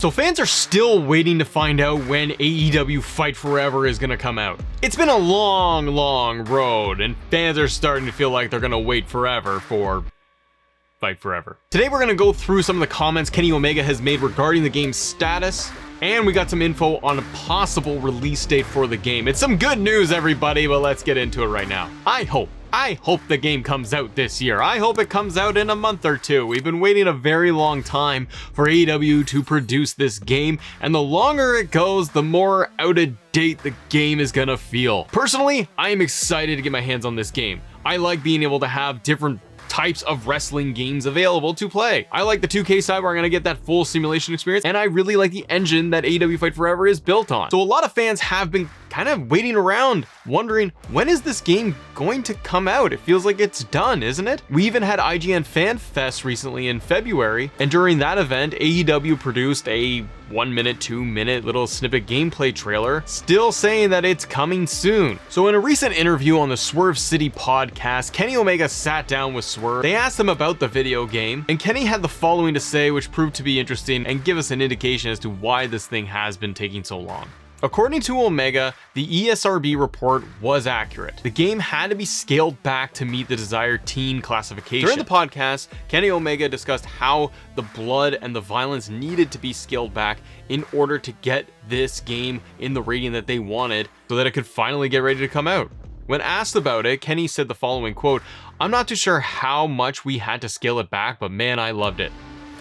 So fans are still waiting to find out when AEW Fight Forever is gonna come out. It's been a long road, and fans are starting to feel like they're gonna wait forever for Fight Forever. Today we're gonna go through some of the comments Kenny Omega has made regarding the game's status, and we got some info on a possible release date for the game. It's some good news, everybody, but let's get into it right now. I hope the game comes out this year. I hope it comes out in a month or two. We've been waiting a very long time for AEW to produce this game, and the longer it goes, the more out of date the game is gonna feel. Personally, I am excited to get my hands on this game. I like being able to have different types of wrestling games available to play. I like the 2K side where I'm gonna get that full simulation experience, and I really like the engine that AEW Fight Forever is built on. So a lot of fans have been kind of waiting around, wondering, when is this game going to come out? It feels like it's done, isn't it? We even had IGN Fan Fest recently in February, and during that event, AEW produced a 1 minute, 2 minute little snippet gameplay trailer, still saying that it's coming soon. So in a recent interview on the Swerve City podcast, Kenny Omega sat down with Swerve. They asked him about the video game, and Kenny had the following to say, which proved to be interesting and give us an indication as to why this thing has been taking so long. According to Omega, the ESRB report was accurate. The game had to be scaled back to meet the desired teen classification. During the podcast, Kenny Omega discussed how the blood and the violence needed to be scaled back in order to get this game in the rating that they wanted so that it could finally get ready to come out. When asked about it, Kenny said the following quote, "I'm not too sure how much we had to scale it back, but man, I loved it.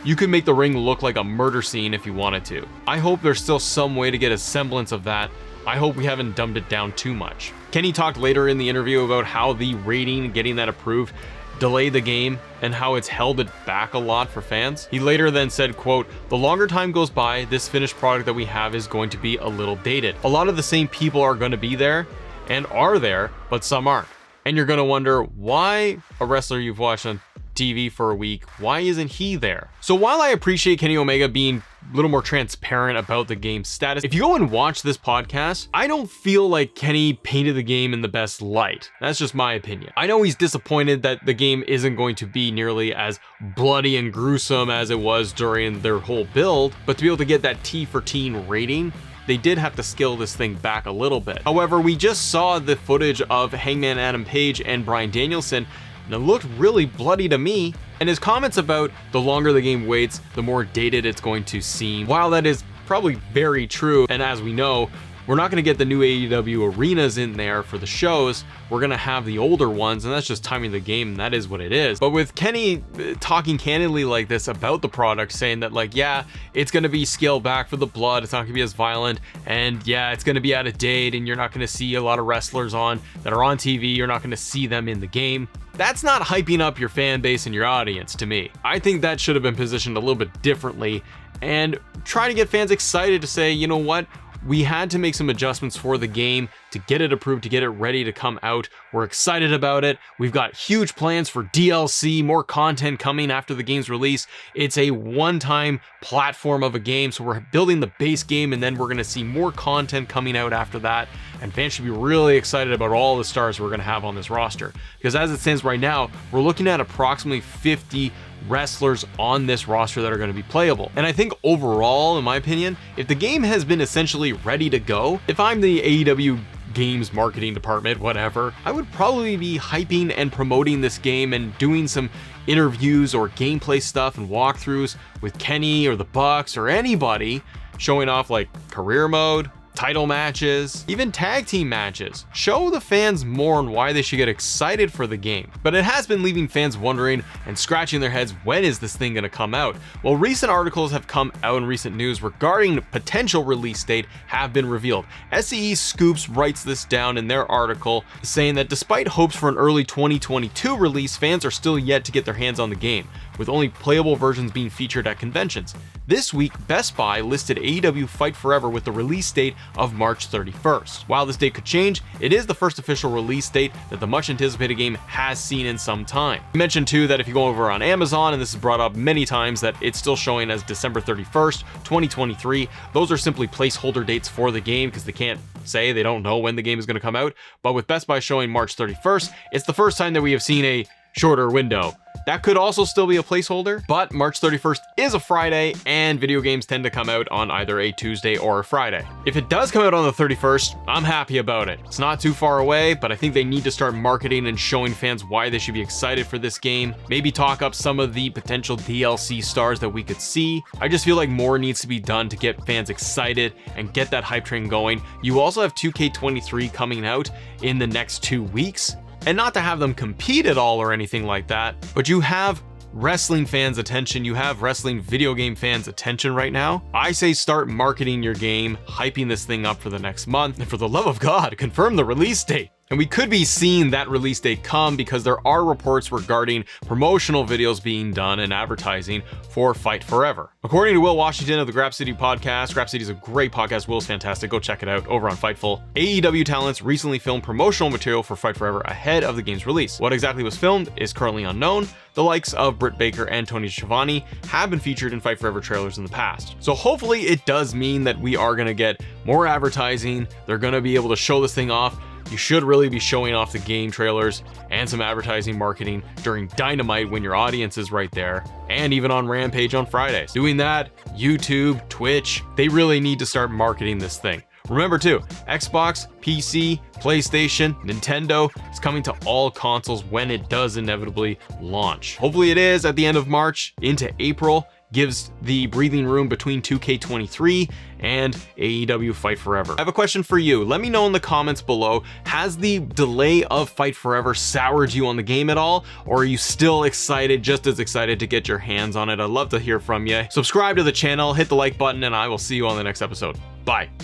You could make the ring look like a murder scene if you wanted to. I hope there's still some way to get a semblance of that. I hope we haven't dumbed it down too much." Kenny talked later in the interview about how the rating, getting that approved, delayed the game and how it's held it back a lot for fans. He later then said, quote, "The longer time goes by, this finished product that we have is going to be a little dated. A lot of the same people are going to be there and are there, but some aren't. And you're going to wonder why a wrestler you've watched on TV for a week, why isn't he there?" So while I appreciate Kenny Omega being a little more transparent about the game's status, if you go and watch this podcast, I don't feel like Kenny painted the game in the best light. That's just my opinion. I know he's disappointed that the game isn't going to be nearly as bloody and gruesome as it was during their whole build, but to be able to get that T for teen rating, they did have to scale this thing back a little bit. However, we just saw the footage of Hangman Adam Page and Bryan Danielson, and it looked really bloody to me, and his comments about the longer the game waits, the more dated it's going to seem. While that is probably very true, and as we know, we're not going to get the new AEW arenas in there for the shows. We're going to have the older ones, and that's just timing the game, and that is what it is. But with Kenny talking candidly like this about the product, saying that like, yeah, it's going to be scaled back for the blood, it's not going to be as violent, and yeah, it's going to be out of date, and you're not going to see a lot of wrestlers that are on TV, you're not going to see them in the game. That's not hyping up your fan base and your audience to me. I think that should have been positioned a little bit differently and try to get fans excited to say, you know what? We had to make some adjustments for the game to get it approved, to get it ready to come out. We're excited about it. We've got huge plans for DLC, more content coming after the game's release. It's a one-time platform of a game, so we're building the base game, and then we're going to see more content coming out after that. And fans should be really excited about all the stars we're going to have on this roster. Because as it stands right now, we're looking at approximately 50 wrestlers on this roster that are going to be playable. And I think overall, in my opinion, if the game has been essentially ready to go, if I'm the AEW games marketing department, whatever, I would probably be hyping and promoting this game and doing some interviews or gameplay stuff and walkthroughs with Kenny or the Bucks or anybody, showing off like career mode, title matches, even tag team matches. Show the fans more on why they should get excited for the game. But it has been leaving fans wondering and scratching their heads, when is this thing gonna come out? Well, recent articles have come out in recent news regarding potential release date have been revealed. SCE Scoops writes this down in their article, saying that despite hopes for an early 2022 release, fans are still yet to get their hands on the game, with only playable versions being featured at conventions. This week, Best Buy listed AEW Fight Forever with the release date of March 31st. While this date could change, it is the first official release date that the much anticipated game has seen in some time. I mentioned too that if you go over on Amazon, and this is brought up many times, that it's still showing as December 31st, 2023. Those are simply placeholder dates for the game because they can't say, they don't know when the game is going to come out. But with Best Buy showing March 31st, it's the first time that we have seen a shorter window. That could also still be a placeholder, but March 31st is a Friday, and video games tend to come out on either a Tuesday or a Friday. If it does come out on the 31st, I'm happy about it. It's not too far away, but I think they need to start marketing and showing fans why they should be excited for this game. Maybe talk up some of the potential DLC stars that we could see. I just feel like more needs to be done to get fans excited and get that hype train going. You also have 2K23 coming out in the next 2 weeks. And not to have them compete at all or anything like that, but you have wrestling fans' attention, you have wrestling video game fans' attention right now. I say start marketing your game, hyping this thing up for the next month, and for the love of God, confirm the release date. And we could be seeing that release date come because there are reports regarding promotional videos being done and advertising for Fight Forever. According to Will Washington of the Grab City podcast, Grab City is a great podcast, Will's fantastic, go check it out over on Fightful. AEW talents recently filmed promotional material for Fight Forever ahead of the game's release. What exactly was filmed is currently unknown. The likes of Britt Baker and Tony Schiavone have been featured in Fight Forever trailers in the past. So hopefully it does mean that we are going to get more advertising. They're going to be able to show this thing off. You should really be showing off the game trailers and some advertising marketing during Dynamite when your audience is right there, and even on Rampage on Fridays. Doing that, YouTube, Twitch, they really need to start marketing this thing. Remember too, Xbox, PC, PlayStation, Nintendo is coming to all consoles when it does inevitably launch. Hopefully it is at the end of March into April. Gives the breathing room between 2K23 and AEW Fight Forever. I have a question for you. Let me know in the comments below. Has the delay of Fight Forever soured you on the game at all? Or are you still excited, just as excited to get your hands on it? I'd love to hear from you. Subscribe to the channel, hit the like button, and I will see you on the next episode. Bye.